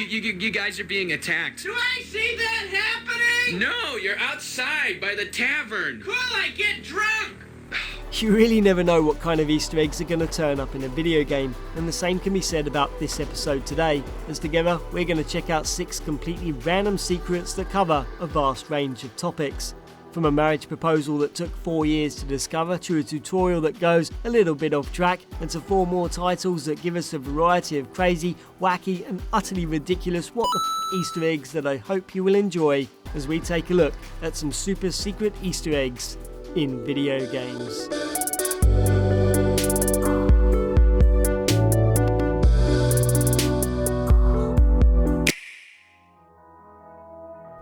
You guys are being attacked. Do I see that happening? No, you're outside by the tavern. Cool, I get drunk. You really never know what kind of Easter eggs are going to turn up in a video game, and the same can be said about this episode today, as together we're going to check out 6 completely random secrets that cover a vast range of topics. From a marriage proposal that took 4 years to discover to a tutorial that goes a little bit off track, and to 4 more titles that give us a variety of crazy, wacky and utterly ridiculous what the Easter eggs that I hope you will enjoy as we take a look at some super secret Easter eggs in video games.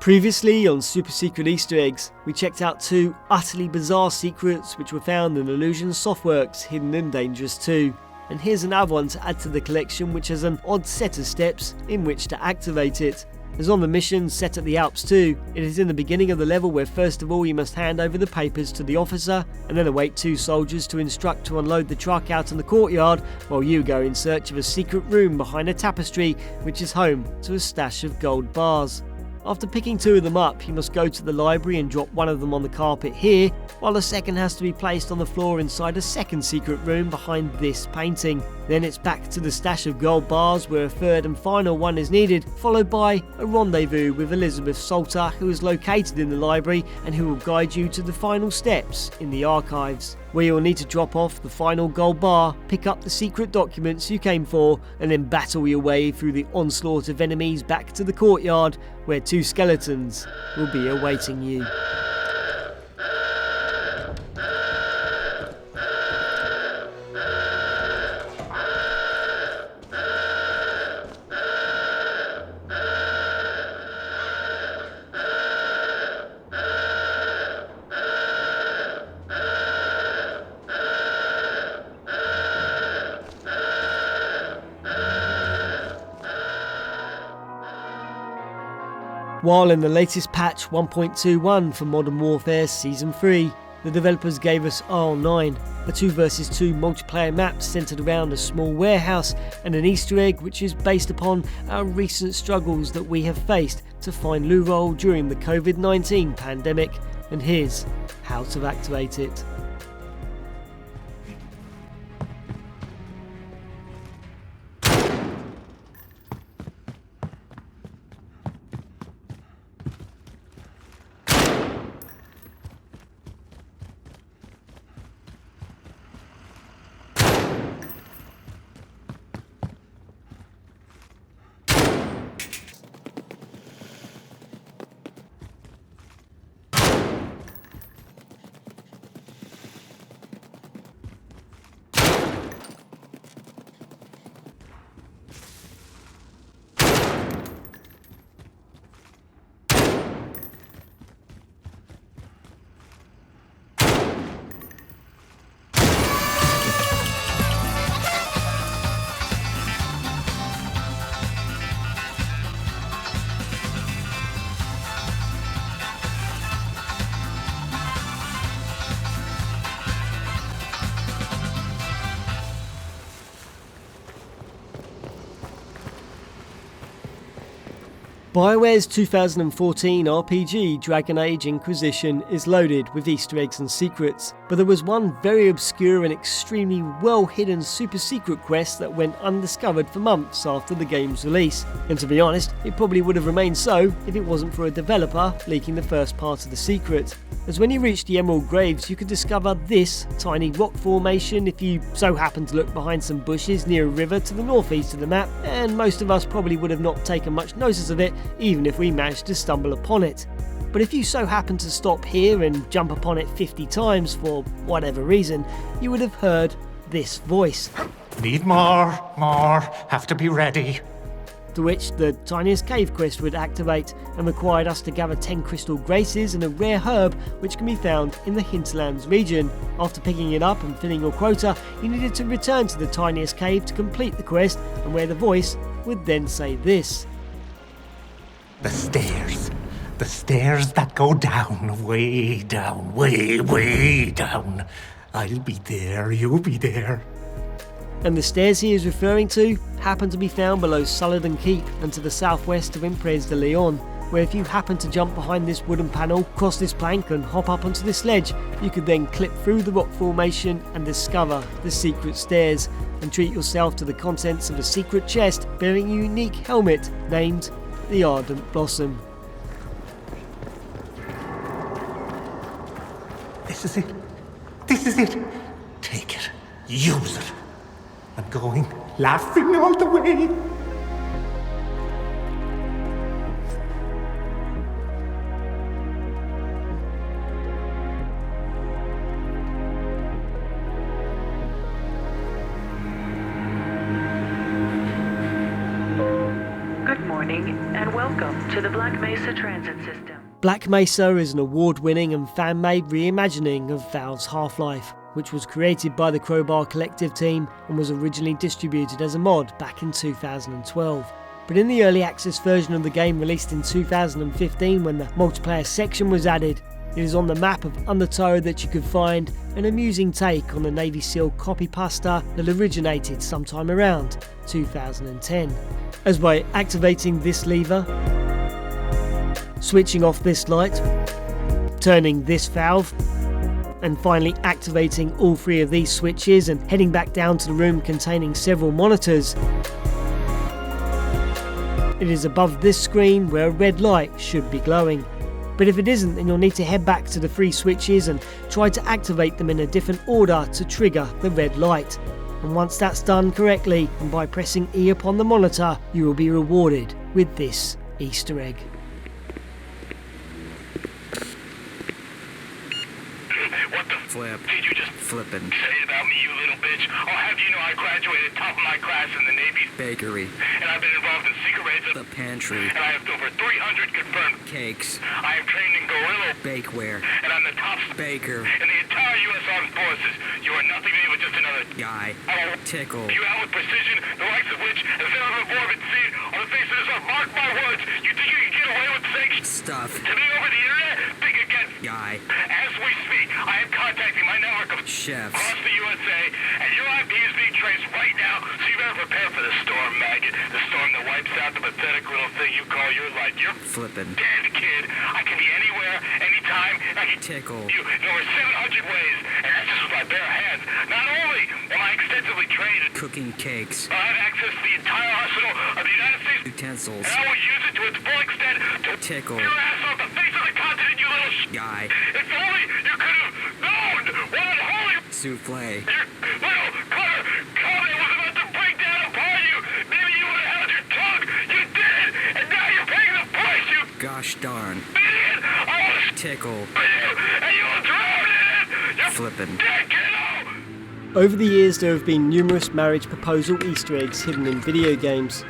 Previously on Super Secret Easter Eggs, we checked out 2 utterly bizarre secrets which were found in Illusion Softworks' Hidden and Dangerous 2. And here's another one to add to the collection which has an odd set of steps in which to activate it. As on the mission set at the Alps 2, it is in the beginning of the level where first of all you must hand over the papers to the officer and then await 2 soldiers to instruct to unload the truck out in the courtyard while you go in search of a secret room behind a tapestry which is home to a stash of gold bars. After picking 2 of them up, you must go to the library and drop one of them on the carpet here, while the second has to be placed on the floor inside a second secret room behind this painting. Then it's back to the stash of gold bars where a third and final one is needed, followed by a rendezvous with Elizabeth Salter, who is located in the library and who will guide you to the final steps in the archives, where you'll need to drop off the final gold bar, pick up the secret documents you came for, and then battle your way through the onslaught of enemies back to the courtyard, where 2 skeletons will be awaiting you. While in the latest patch 1.21 for Modern Warfare Season 3, the developers gave us R9, a 2 vs 2 multiplayer map centered around a small warehouse, and an Easter egg which is based upon our recent struggles that we have faced to find loophole during the COVID-19 pandemic, and here's how to activate it. BioWare's 2014 RPG Dragon Age Inquisition is loaded with Easter eggs and secrets, but there was one very obscure and extremely well hidden super secret quest that went undiscovered for months after the game's release, and to be honest, it probably would have remained so if it wasn't for a developer leaking the first part of the secret. As when you reach the Emerald Graves, you could discover this tiny rock formation if you so happen to look behind some bushes near a river to the northeast of the map, and most of us probably would have not taken much notice of it even if we managed to stumble upon it. But if you so happen to stop here and jump upon it 50 times for whatever reason, you would have heard this voice. Need more, have to be ready. To which the tiniest cave quest would activate and required us to gather 10 crystal graces and a rare herb which can be found in the Hinterlands region. After picking it up and filling your quota, you needed to return to the tiniest cave to complete the quest, and where the voice would then say this. The stairs that go down, way down, way down. I'll be there, you'll be there. And the stairs he is referring to happen to be found below Saladin Keep and to the southwest of Impres de Leon, where if you happen to jump behind this wooden panel, cross this plank and hop up onto this ledge, you could then clip through the rock formation and discover the secret stairs and treat yourself to the contents of a secret chest bearing a unique helmet named the Ardent Blossom. This is it. This is it. Take it. Use it. I'm going laughing all the way. Good morning and welcome to the Black Mesa Transit System. Black Mesa is an award-winning and fan-made reimagining of Valve's Half-Life, which was created by the Crowbar Collective team and was originally distributed as a mod back in 2012. But in the early access version of the game released in 2015 when the multiplayer section was added, it is on the map of Undertow that you could find an amusing take on the Navy SEAL Copypasta that originated sometime around 2010. As by activating this lever, switching off this light, turning this valve, and finally activating all three of these switches and heading back down to the room containing several monitors, it is above this screen where a red light should be glowing. But if it isn't, then you'll need to head back to the three switches and try to activate them in a different order to trigger the red light. And once that's done correctly, and by pressing E upon the monitor, you will be rewarded with this Easter egg. What the Flip. did you just Flippin'. say about me, you little bitch? I'll have you know I graduated top of my class in the Navy, Bakery. and I've been involved in secret raids, The pantry. and I have over 300 confirmed. Cakes. I am trained in guerrilla, Bakeware. and I'm the top Baker. in the entire U.S. Armed Forces. You are nothing to me but just another Guy. I will Tickle. you out with precision, the likes of which has never before been seen on the face of this earth. Mark my words. You think you can get away with things Stuff. to me over the internet? Think again. Guy. As we speak, I am contacting my network of Chefs. across the USA, and your IP is being traced right now, so you better prepare for the storm, maggot. The storm that wipes out the pathetic little thing you call your life. You're Flippin'. dead, kid. I can be anywhere, anytime, and I can Tickle. you in over 700 ways, and that's just with my bare hands. Not only am I extensively trained, Cooking cakes. I have access to the entire arsenal of the United States, Utensils. and I will use it to its full extent to Tickle. your ass off the face of the continent, you little Guy. If only you could have known what unholy Souffle. your little clever comment was about to break down upon you. Maybe you would have held your tongue. You did, and now you're paying the price, you Gosh darn. idiot. I want to Tickle. for you, and you will drown in it. You're Flippin'. dead, kiddo. Over the years there have been numerous marriage proposal Easter eggs hidden in video games,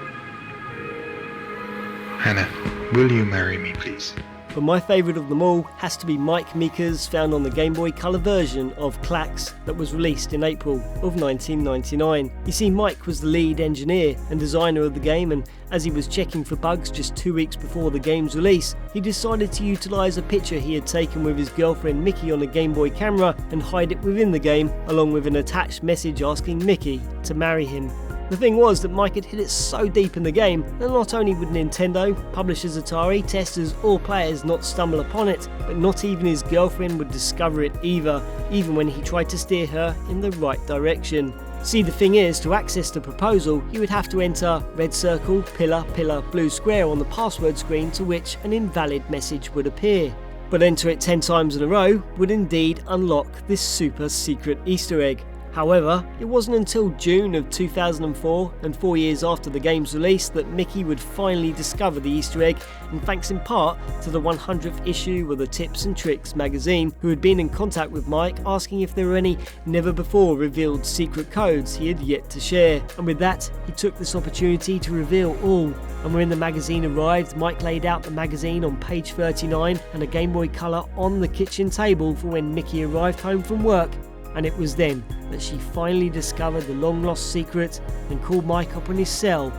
Hannah, will you marry me, please? but my favourite of them all has to be Mike Meeker's found on the Game Boy Color version of Klax that was released in April of 1999. You see, Mike was the lead engineer and designer of the game, and as he was checking for bugs just 2 weeks before the game's release, he decided to utilise a picture he had taken with his girlfriend Mickey on a Game Boy camera and hide it within the game, along with an attached message asking Mickey to marry him. The thing was that Mike had hid it so deep in the game that not only would Nintendo, publishers Atari, testers or players not stumble upon it, but not even his girlfriend would discover it either, even when he tried to steer her in the right direction. See, the thing is, to access the proposal, you would have to enter red circle, pillar, pillar, blue square on the password screen, to which an invalid message would appear. But enter it 10 times in a row would indeed unlock this super secret Easter egg. However, it wasn't until June of 2004, and 4 years after the game's release, that Mickey would finally discover the Easter egg, and thanks in part to the 100th issue of the Tips and Tricks magazine, who had been in contact with Mike asking if there were any never before revealed secret codes he had yet to share. And with that, he took this opportunity to reveal all. And when the magazine arrived, Mike laid out the magazine on page 39 and a Game Boy Color on the kitchen table for when Mickey arrived home from work. And it was then that she finally discovered the long lost secret and called Mike up on his cell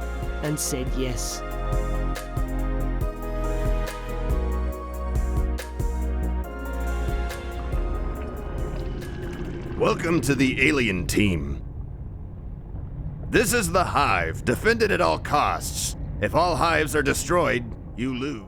and said yes. Welcome to the Alien Team. This is the Hive. Defend it at all costs. If all hives are destroyed, you lose.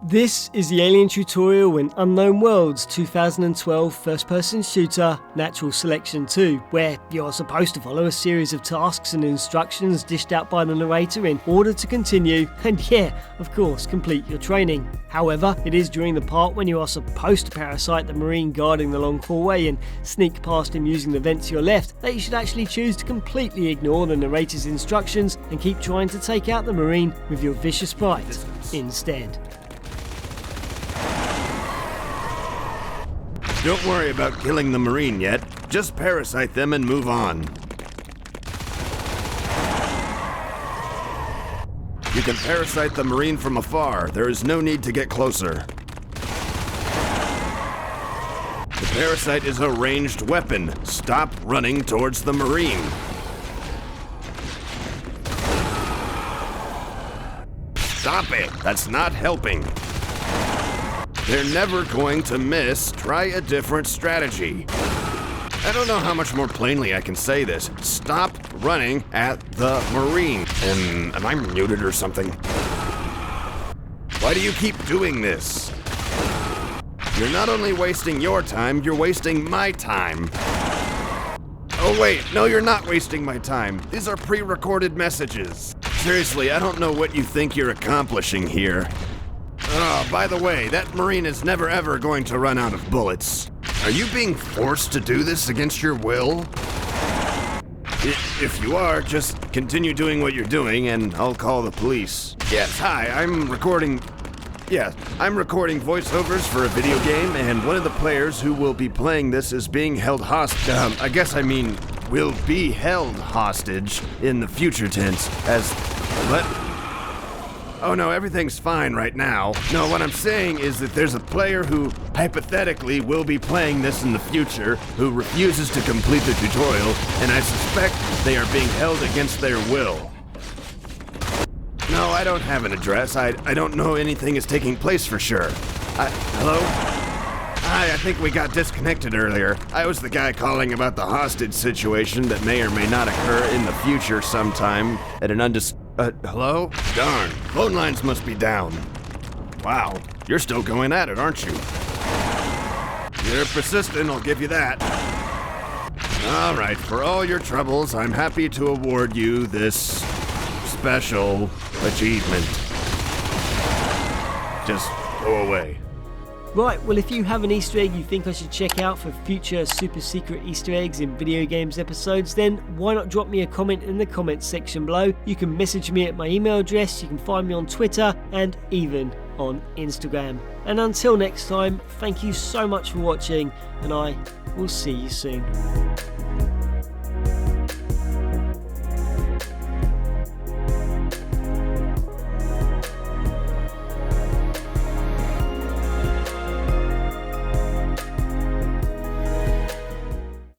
This is the Alien tutorial in Unknown Worlds 2012 first-person shooter Natural Selection 2, where you're supposed to follow a series of tasks and instructions dished out by the narrator in order to continue and, yeah, of course, complete your training. However, it is during the part when you are supposed to parasite the Marine guarding the long hallway and sneak past him using the vent to your left that you should actually choose to completely ignore the narrator's instructions and keep trying to take out the Marine with your vicious bite instead. Don't worry about killing the Marine yet. Just parasite them and move on. You can parasite the Marine from afar. There is no need to get closer. The parasite is a ranged weapon. Stop running towards the Marine. Stop it! That's not helping. They're never going to miss. Try a different strategy. I don't know how much more plainly I can say this. Stop running at the Marine. Am I muted or something? Why do you keep doing this? You're not only wasting your time, you're wasting my time. Oh wait, no, you're not wasting my time. These are pre-recorded messages. Seriously, I don't know what you think you're accomplishing here. Oh, by the way, that Marine is never ever going to run out of bullets. Are you being forced to do this against your will? If you are, just continue doing what you're doing and I'll call the police. Yes, hi, I'm recording voiceovers for a video game, and one of the players who will be playing this is being held hostage. Will be held hostage in the future tense as... What? Oh no, everything's fine right now. No, what I'm saying is that there's a player who, hypothetically, will be playing this in the future, who refuses to complete the tutorial, and I suspect they are being held against their will. No, I don't have an address. I don't know anything is taking place for sure. Hello? Hi, I think we got disconnected earlier. I was the guy calling about the hostage situation that may or may not occur in the future sometime at an hello? Darn, phone lines must be down. Wow, you're still going at it, aren't you? You're persistent, I'll give you that. All right, for all your troubles, I'm happy to award you this special achievement. Just go away. Right, well, if you have an Easter egg you think I should check out for future super secret Easter eggs in video games episodes, then why not drop me a comment in the comments section below. You can message me at my email address, you can find me on Twitter, and even on Instagram. And until next time, thank you so much for watching, and I will see you soon.